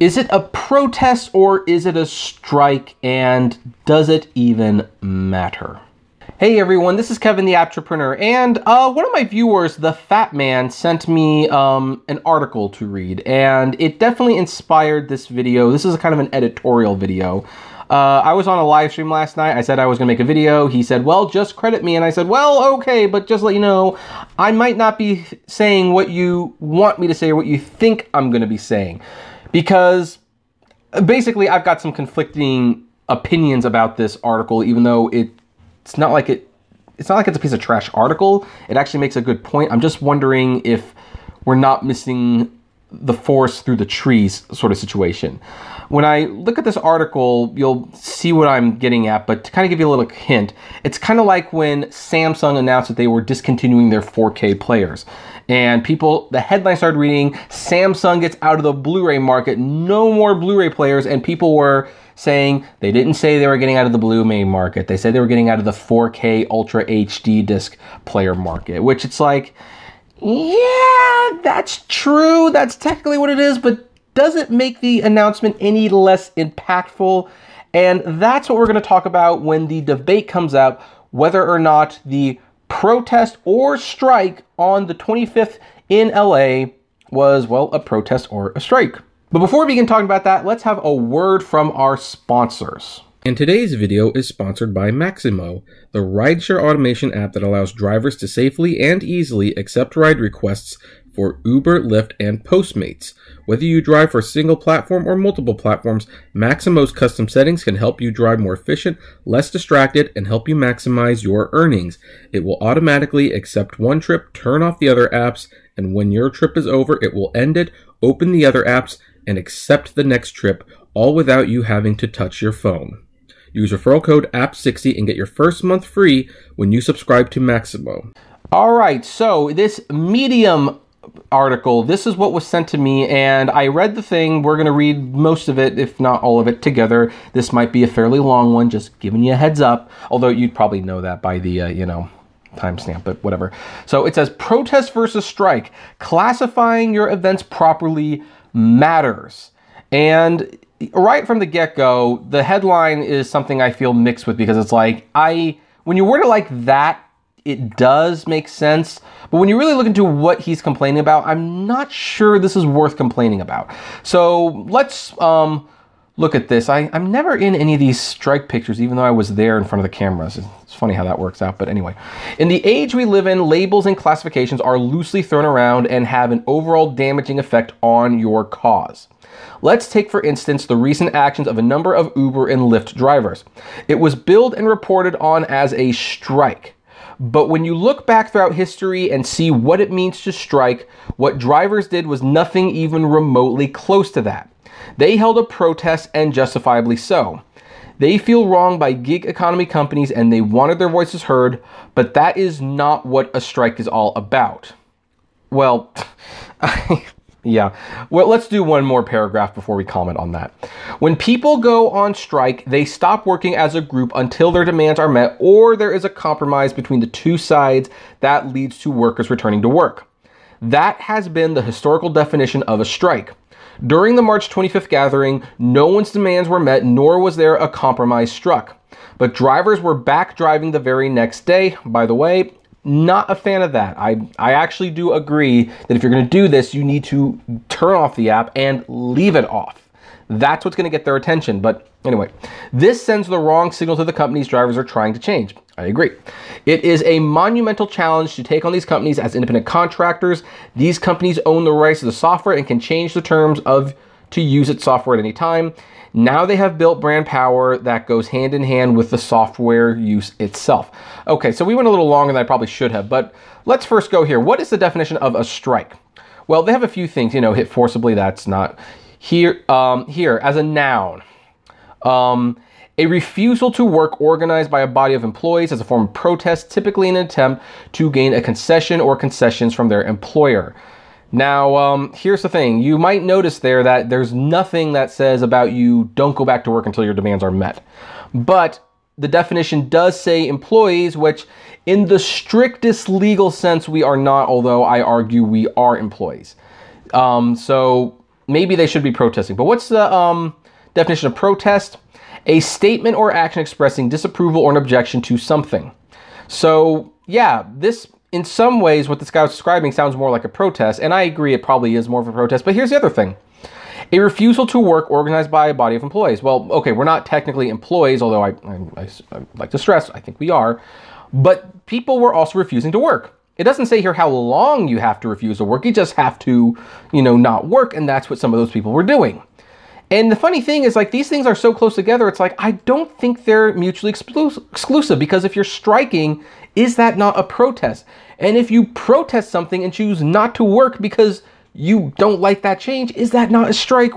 Is it a protest or is it a strike, and does it even matter? Hey everyone, this is Kevin the Apptrepreneur, and one of my viewers, the Fat Man, sent me an article to read, and it definitely inspired this video. This is a kind of an editorial video. I was on a live stream last night. I said I was gonna make a video. He said, well, just credit me. And I said, well, okay, but just let you know, I might not be saying what you want me to say or what you think I'm gonna be saying. Because basically I've got some conflicting opinions about this article, even though it's not like it's a piece of trash article. It actually makes a good point. I'm just wondering if we're not missing the forest through the trees sort of situation. When I look at this article, you'll see what I'm getting at, but to kind of give you a little hint, it's kind of like when Samsung announced that they were discontinuing their 4K players. And the headline started reading, Samsung gets out of the Blu-ray market, no more Blu-ray players, and people were saying they didn't say they were getting out of the Blu-ray market. They said they were getting out of the 4K Ultra HD disc player market, which it's like, yeah, that's true. That's technically what it is, but does it make the announcement any less impactful? And that's what we're going to talk about when the debate comes up, whether or not the protest or strike on the 25th in LA was, well, a protest or a strike. But before we begin talking about that, let's have a word from our sponsors. And today's video is sponsored by Maximo, the rideshare automation app that allows drivers to safely and easily accept ride requests for Uber, Lyft, and Postmates. Whether you drive for a single platform or multiple platforms, Maximo's custom settings can help you drive more efficient, less distracted, and help you maximize your earnings. It will automatically accept one trip, turn off the other apps, and when your trip is over, it will end it, open the other apps, and accept the next trip, all without you having to touch your phone. Use referral code APP60 and get your first month free when you subscribe to Maximo. All right, so this Medium article, this is what was sent to me, and I read the thing. We're going to read most of it, if not all of it, together. This might be a fairly long one, just giving you a heads up, although you'd probably know that by the, timestamp, but whatever. So it says, protest versus strike. Classifying your events properly matters. And right from the get-go, the headline is something I feel mixed with, because it's like, when you word it like that, it does make sense. But when you really look into what he's complaining about, I'm not sure this is worth complaining about. So let's look at this. I'm never in any of these strike pictures, even though I was there in front of the cameras. It's funny how that works out, but anyway. In the age we live in, labels and classifications are loosely thrown around and have an overall damaging effect on your cause. Let's take, for instance, the recent actions of a number of Uber and Lyft drivers. It was billed and reported on as a strike. But when you look back throughout history and see what it means to strike, what drivers did was nothing even remotely close to that. They held a protest, and justifiably so. They feel wronged by gig economy companies and they wanted their voices heard, but that is not what a strike is all about. Well, yeah. Well, let's do one more paragraph before we comment on that. When people go on strike, they stop working as a group until their demands are met or there is a compromise between the two sides that leads to workers returning to work. That has been the historical definition of a strike. During the March 25th gathering, no one's demands were met, nor was there a compromise struck. But drivers were back driving the very next day. By the way, not a fan of that. I actually do agree that if you're going to do this, you need to turn off the app and leave it off. That's what's going to get their attention. But anyway, this sends the wrong signal to the companies drivers are trying to change. I agree. It is a monumental challenge to take on these companies as independent contractors. These companies own the rights to the software and can change the terms to use its software at any time. Now they have built brand power that goes hand in hand with the software use itself. Okay, so we went a little longer than I probably should have, but let's first go here. What is the definition of a strike? Well, they have a few things, hit forcibly, that's not here. Here, as a noun, a refusal to work organized by a body of employees as a form of protest, typically in an attempt to gain a concession or concessions from their employer. Now, here's the thing. You might notice there that there's nothing that says about you don't go back to work until your demands are met. But the definition does say employees, which in the strictest legal sense we are not, although I argue we are employees. So maybe they should be protesting. But what's the definition of protest? A statement or action expressing disapproval or an objection to something. So yeah, this, in some ways, what this guy was describing sounds more like a protest, and I agree it probably is more of a protest, but here's the other thing. A refusal to work organized by a body of employees. Well, okay, we're not technically employees, although I like to stress, I think we are, but people were also refusing to work. It doesn't say here how long you have to refuse to work, you just have to, not work, and that's what some of those people were doing. And the funny thing is, like, these things are so close together, it's like, I don't think they're mutually exclusive, because if you're striking, is that not a protest? And if you protest something and choose not to work because you don't like that change, is that not a strike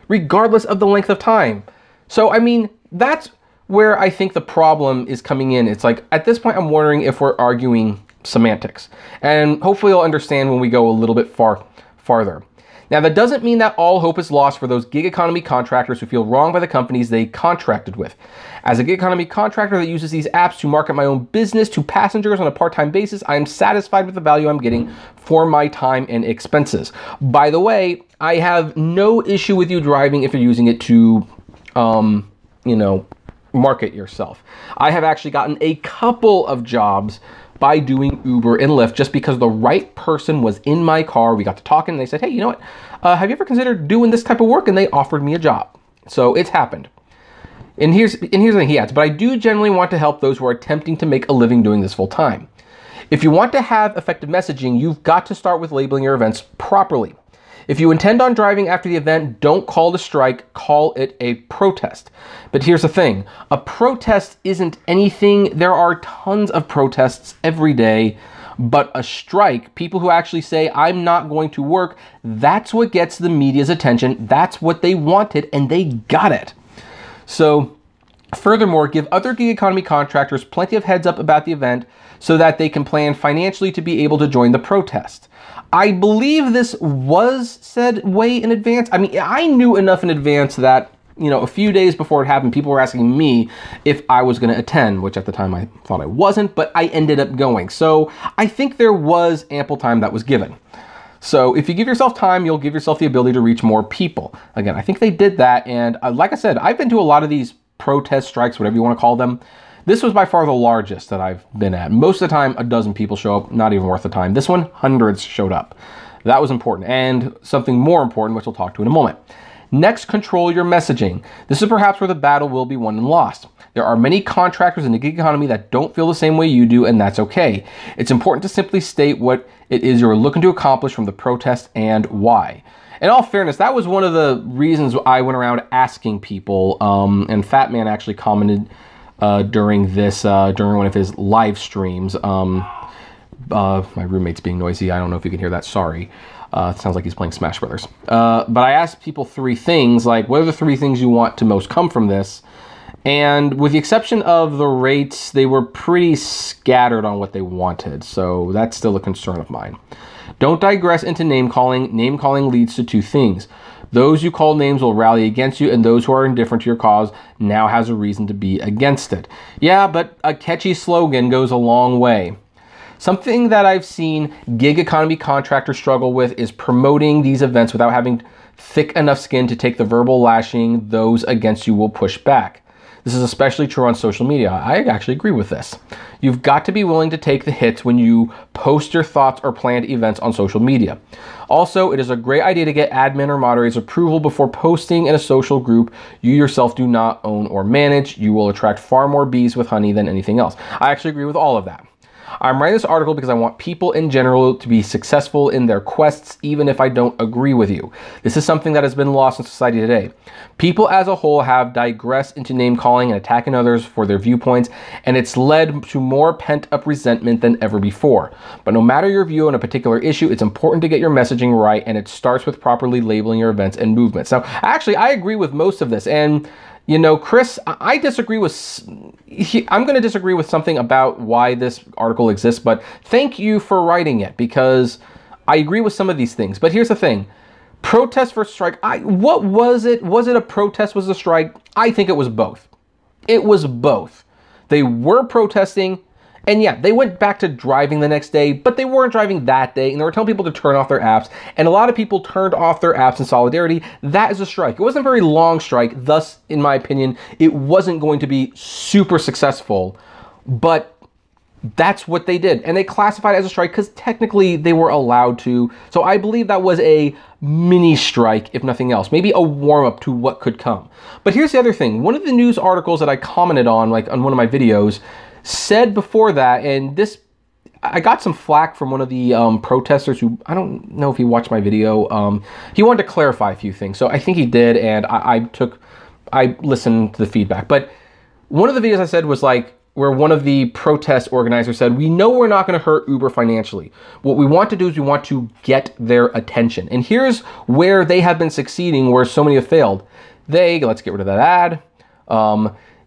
regardless of the length of time? So, I mean, that's where I think the problem is coming in. It's like, at this point, I'm wondering if we're arguing semantics. And hopefully you'll understand when we go a little bit farther. Now, that doesn't mean that all hope is lost for those gig economy contractors who feel wronged by the companies they contracted with. As a gig economy contractor that uses these apps to market my own business to passengers on a part-time basis, I am satisfied with the value I'm getting for my time and expenses. By the way, I have no issue with you driving if you're using it to, market yourself. I have actually gotten a couple of jobs by doing Uber and Lyft just because the right person was in my car. We got to talking and they said, hey, you know what? Have you ever considered doing this type of work? And they offered me a job. So it's happened. And here's the thing he adds, but I do generally want to help those who are attempting to make a living doing this full time. If you want to have effective messaging, you've got to start with labeling your events properly. If you intend on driving after the event, don't call it a strike, call it a protest. But here's the thing, a protest isn't anything. There are tons of protests every day, but a strike, people who actually say, I'm not going to work, that's what gets the media's attention. That's what they wanted, and they got it. So, furthermore, give other gig economy contractors plenty of heads up about the event so that they can plan financially to be able to join the protest. I believe this was said way in advance. I mean, I knew enough in advance that, a few days before it happened, people were asking me if I was going to attend, which at the time I thought I wasn't, but I ended up going. So I think there was ample time that was given. So if you give yourself time, you'll give yourself the ability to reach more people. Again, I think they did that. And like I said, I've been to a lot of these protest strikes, whatever you want to call them. This was by far the largest that I've been at. Most of the time, a dozen people show up, not even worth the time. This one, hundreds showed up. That was important. And something more important, which we'll talk to in a moment. Next, control your messaging. This is perhaps where the battle will be won and lost. There are many contractors in the gig economy that don't feel the same way you do, and that's okay. It's important to simply state what it is you're looking to accomplish from the protest and why. In all fairness, that was one of the reasons I went around asking people, and Fat Man actually commented during one of his live streams. My roommate's being noisy. I don't know if you can hear that. Sorry. It sounds like he's playing Smash Brothers. But I asked people 3 things, like, what are the 3 things you want to most come from this? And with the exception of the rates, they were pretty scattered on what they wanted. So that's still a concern of mine. Don't digress into name calling. Name calling leads to 2 things. Those you call names will rally against you, and those who are indifferent to your cause now has a reason to be against it. Yeah, but a catchy slogan goes a long way. Something that I've seen gig economy contractors struggle with is promoting these events without having thick enough skin to take the verbal lashing those against you will push back. This is especially true on social media. I actually agree with this. You've got to be willing to take the hits when you post your thoughts or planned events on social media. Also, it is a great idea to get admin or moderator's approval before posting in a social group you yourself do not own or manage. You will attract far more bees with honey than anything else. I actually agree with all of that. I'm writing this article because I want people in general to be successful in their quests, even if I don't agree with you. This is something that has been lost in society today. People as a whole have digressed into name calling and attacking others for their viewpoints, and it's led to more pent-up resentment than ever before. But no matter your view on a particular issue, it's important to get your messaging right, and it starts with properly labeling your events and movements. Now, actually, I agree with most of this, and Chris, I disagree with, I'm going to disagree with something about why this article exists, but thank you for writing it because I agree with some of these things. But here's the thing, protest versus strike, what was it? Was it a protest, was it a strike? I think it was both. It was both. They were protesting And yeah, they went back to driving the next day, but they weren't driving that day, and they were telling people to turn off their apps, and a lot of people turned off their apps in solidarity. That is a strike. It wasn't a very long strike, thus, in my opinion, it wasn't going to be super successful, but that's what they did. And they classified it as a strike because technically they were allowed to. So I believe that was a mini strike, if nothing else, maybe a warm up to what could come. But here's the other thing. One of the news articles that I commented on, like on one of my videos, said before that, and this, I got some flack from one of the protesters who, I don't know if he watched my video. He wanted to clarify a few things. So I think he did. And I listened to the feedback. But one of the videos I said was like, where one of the protest organizers said, we know we're not going to hurt Uber financially. What we want to do is we want to get their attention. And here's where they have been succeeding, where so many have failed. Let's get rid of that ad.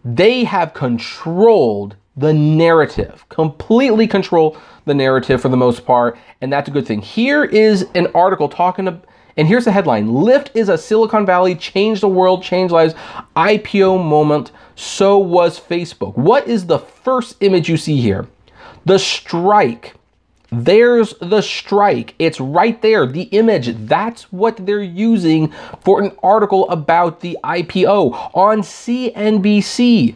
They have controlled the narrative, completely control the narrative for the most part. And that's a good thing. Here is an article talking about, and here's the headline: Lyft is a Silicon Valley change the world, change lives IPO moment. So was Facebook. What is the first image you see here? The strike. There's the strike. It's right there. The image. That's what they're using for an article about the IPO on CNBC.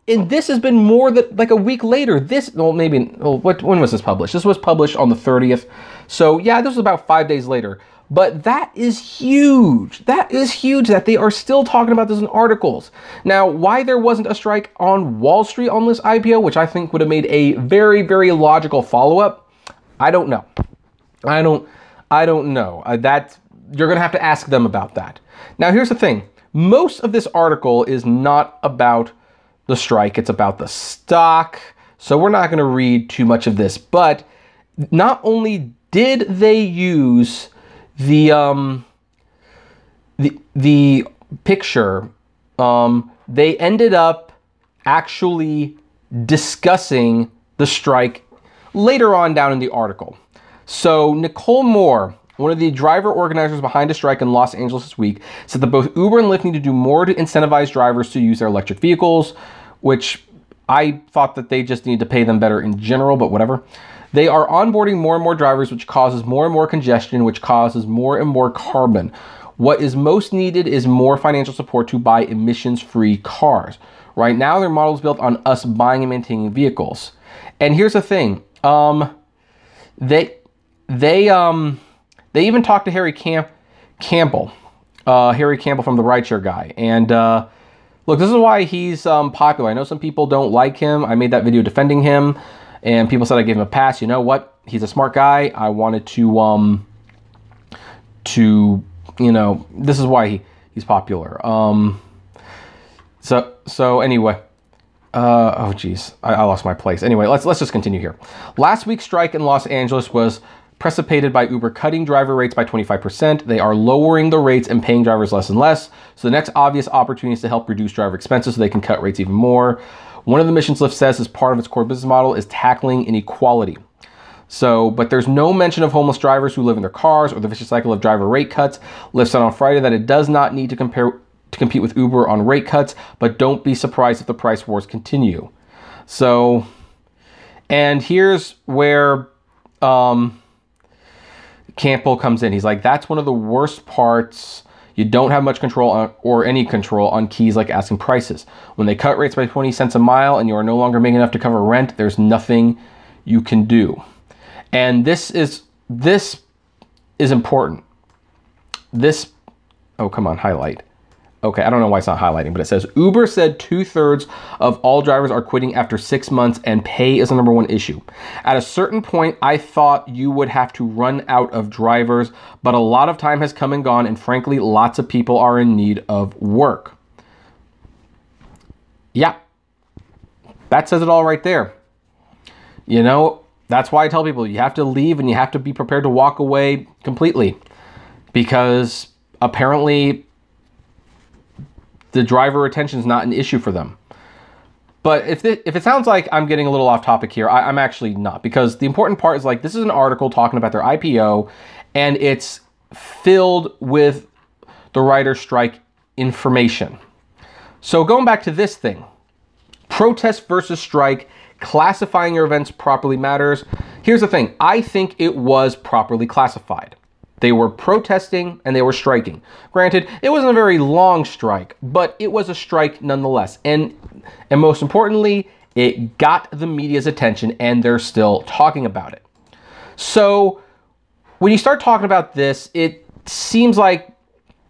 And this has been more than like a week later. When was this published? This was published on the 30th. So yeah, this was about 5 days later. But that is huge. That is huge that they are still talking about this in articles. Now, why there wasn't a strike on Wall Street on this IPO, which I think would have made a very, very logical follow-up, I don't know. I don't know. You're going to have to ask them about that. Now, here's the thing. Most of this article is not about the strike. It's about the stock. So we're not going to read too much of this. But not only did they use the picture, they ended up actually discussing the strike later on down in the article. So Nicole Moore, one of the driver organizers behind a strike in Los Angeles this week, said that both Uber and Lyft need to do more to incentivize drivers to use their electric vehicles, which I thought that they just need to pay them better in general, but whatever. They are onboarding more and more drivers, which causes more and more congestion, which causes more and more carbon. What is most needed is more financial support to buy emissions-free cars. Right now, their model is built on us buying and maintaining vehicles. And here's the thing. They even talked to Harry Campbell from the Rideshare Guy. And look, this is why he's popular. I know some people don't like him. I made that video defending him. And people said I gave him a pass. You know what? He's a smart guy. I wanted to this is why he's popular. So anyway, oh geez, I lost my place. Anyway, let's just continue here. Last week's strike in Los Angeles was precipitated by Uber cutting driver rates by 25%. They are lowering the rates and paying drivers less and less. So the next obvious opportunity is to help reduce driver expenses so they can cut rates even more. One of the missions Lyft says as part of its core business model is tackling inequality. But there's no mention of homeless drivers who live in their cars or the vicious cycle of driver rate cuts. Lyft said on Friday that it does not need to compete with Uber on rate cuts, but don't be surprised if the price wars continue. So, and here's where Campbell comes in. He's like, that's one of the worst parts. You don't have much control on, or any control on keys like asking prices. When they cut rates by 20 cents a mile and you are no longer making enough to cover rent, there's nothing you can do. And this is important. Oh, come on, highlight. Okay, I don't know why it's not highlighting, but it says, Uber said 2/3 of all drivers are quitting after 6 months and pay is the number one issue. At a certain point, I thought you would have to run out of drivers, but a lot of time has come and gone, and frankly, lots of people are in need of work. Yeah, that says it all right there. You know, that's why I tell people you have to leave and you have to be prepared to walk away completely, because apparently the driver retention is not an issue for them. But if it sounds like I'm getting a little off topic here, I'm actually not, because the important part is, like, this is an article talking about their IPO, and it's filled with the writer strike information. So going back to this thing, protest versus strike, classifying your events properly matters. Here's the thing. I think it was properly classified. They were protesting and they were striking. Granted, it wasn't a very long strike, but it was a strike nonetheless. And most importantly, it got the media's attention and they're still talking about it. So when you start talking about this, it seems like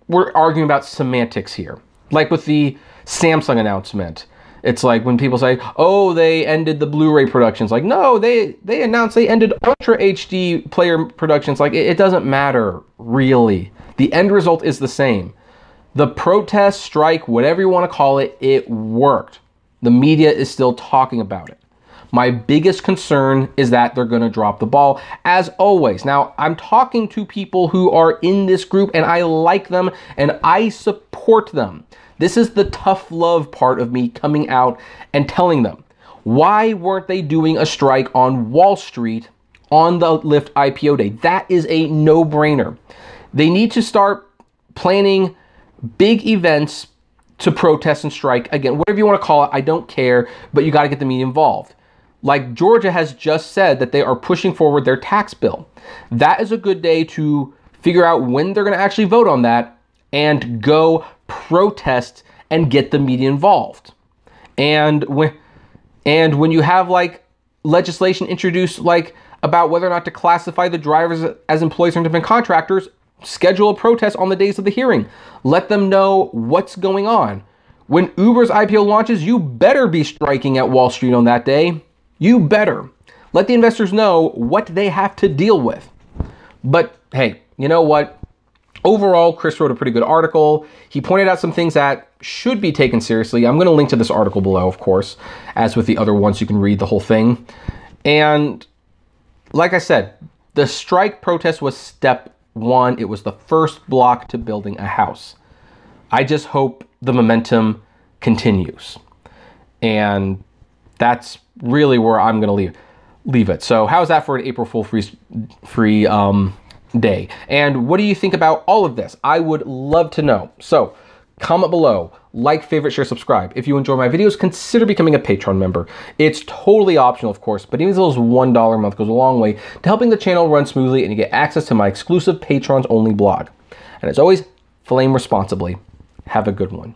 we're arguing about semantics here. Like with the Samsung announcement. It's like when people say, oh, they ended the Blu-ray productions. Like, no, they announced they ended Ultra HD player productions. Like, it doesn't matter, really. The end result is the same. The protest, strike, whatever you want to call it, it worked. The media is still talking about it. My biggest concern is that they're going to drop the ball, as always. Now, I'm talking to people who are in this group, and I like them, and I support them. This is the tough love part of me coming out and telling them, why weren't they doing a strike on Wall Street on the Lyft IPO day? That is a no-brainer. They need to start planning big events to protest and strike. Again, whatever you want to call it, I don't care, but you got to get the media involved. Like Georgia has just said that they are pushing forward their tax bill. That is a good day to figure out when they're going to actually vote on that and go protest and get the media involved. And when you have like legislation introduced like about whether or not to classify the drivers as employees or independent contractors, schedule a protest on the days of the hearing. Let them know what's going on. When Uber's IPO launches, you better be striking at Wall Street on that day. You better. Let the investors know what they have to deal with. But hey, you know what? Overall, Chris wrote a pretty good article. He pointed out some things that should be taken seriously. I'm going to link to this article below, of course. As with the other ones, you can read the whole thing. And like I said, the strike protest was step one. It was the first block to building a house. I just hope the momentum continues. And that's really where I'm going to leave it. So how's that for an April Fool free day? And what do you think about all of this? I would love to know. So comment below, like, favorite, share, subscribe. If you enjoy my videos, consider becoming a Patreon member. It's totally optional, of course, but even as little as $1 a month goes a long way to helping the channel run smoothly and you get access to my exclusive patrons only blog. And as always, flame responsibly. Have a good one.